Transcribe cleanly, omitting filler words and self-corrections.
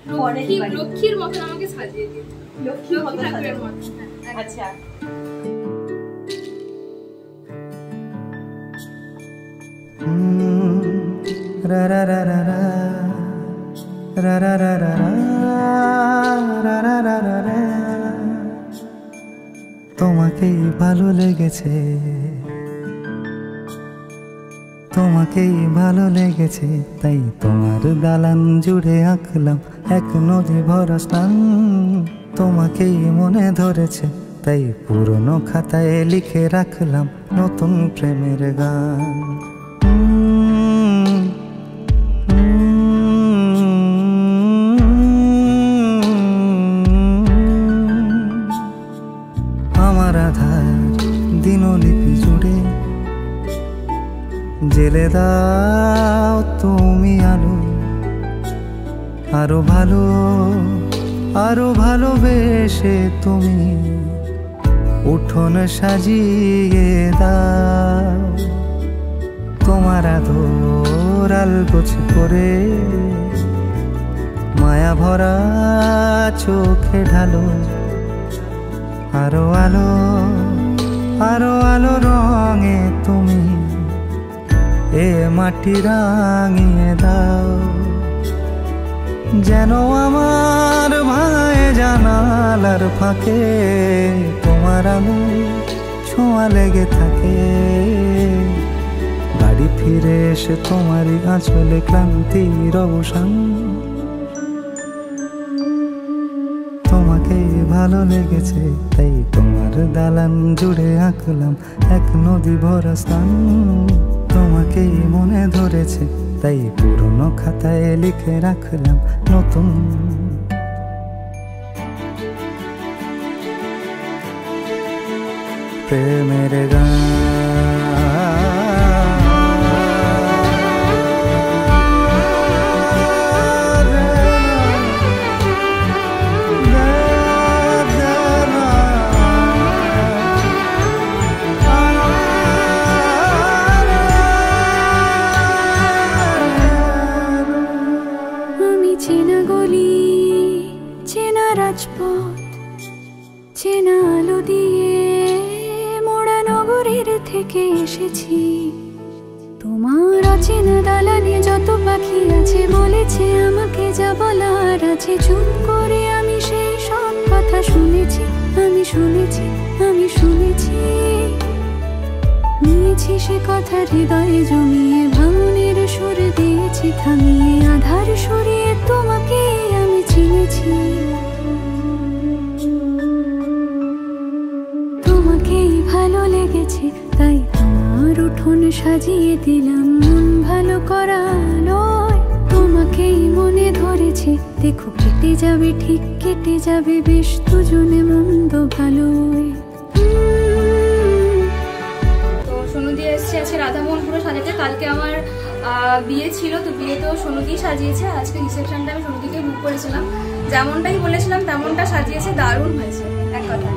লক্ষ্মীর মতন আমাকে সাজিয়ে দিন, লক্ষ্মী ঠাকুরের মতন। আচ্ছা, রা রা রা রা রা রা রা রা রা রা রা রা রা রা। তোমাকেই ভালো লেগেছে, তোমাকেই ভালো লেগেছে, তাই তোমার দালান জুড়ে আঁকলাম এক নদী ভরা স্থান। তোমাকেই মনে ধরেছে, তাই পুরনো খাতায় লিখে রাখলাম নতুন প্রেমের গান। আমার আধার দিনলিপি জুড়ে জেলে দাও তুমি আলো, আরো ভালো আরো ভালোবেসে তুমি উঠোন সাজিয়ে দাও। তোমার আদর আলগোছে করে মায়া ভরা চোখে ঢালো, আরো আলো আরো আলো রঙে তুমি এ মাটি রাঙিয়ে দাও। যেন আমার ভাই জানালার ফাঁকে তোমার আলো ছোঁয়া লেগে থাকে। বাড়ি ফিরে এসে তোমারই আঁচলে ক্লান্তির অবসান। তোমাকে ভালো লেগেছে, তাই তোমার দালান জুড়ে আঁকলাম এক নদী ভরা স্থান। তোমাকেই মনে ধরেছে, তাই পুরনো খাতায় লিখে রাখলাম নতুন প্রেমের গান। চেনা গলি, চেনা রাজপথ, চেনা আলো দিয়ে মোড়া নগরের থেকে এসেছি। তোমার অচেনা দালানে যত পাখি আছে বলেছে আমাকে যা বলার আছে। চুপ করে আমি সেই সব কথা শুনেছি, আমি শুনেছি, আমি শুনেছি। নিয়েছি সে কথা হৃদয়ে জমিয়ে, ভাঙনের সুর দিয়েছি থামিয়ে, আধার সরিয়ে তোমাকে আমি চিনেছি। তোমাকেই ভালো লেগেছে, তাই তোমার উঠোন সাজিয়ে দিলাম মন ভালো করা নয়। তোমাকেই মনে ধরেছে, দেখো কেটে যাবে, ঠিক কেটে যাবে বেশ দুজনে মন্দ ভালোই। সোনুদি এসছে আজকে রাধামোহন পুরো সাজাতে। কালকে আমার বিয়ে ছিল, তো বিয়েতেও সোনুদি সাজিয়েছে। আজকে রিসেপশনটা আমি সোনুদিকে বুক করেছিলাম, যেমনটাই বলেছিলাম তেমনটা সাজিয়েছে, দারুণ হয়েছে এক কথা।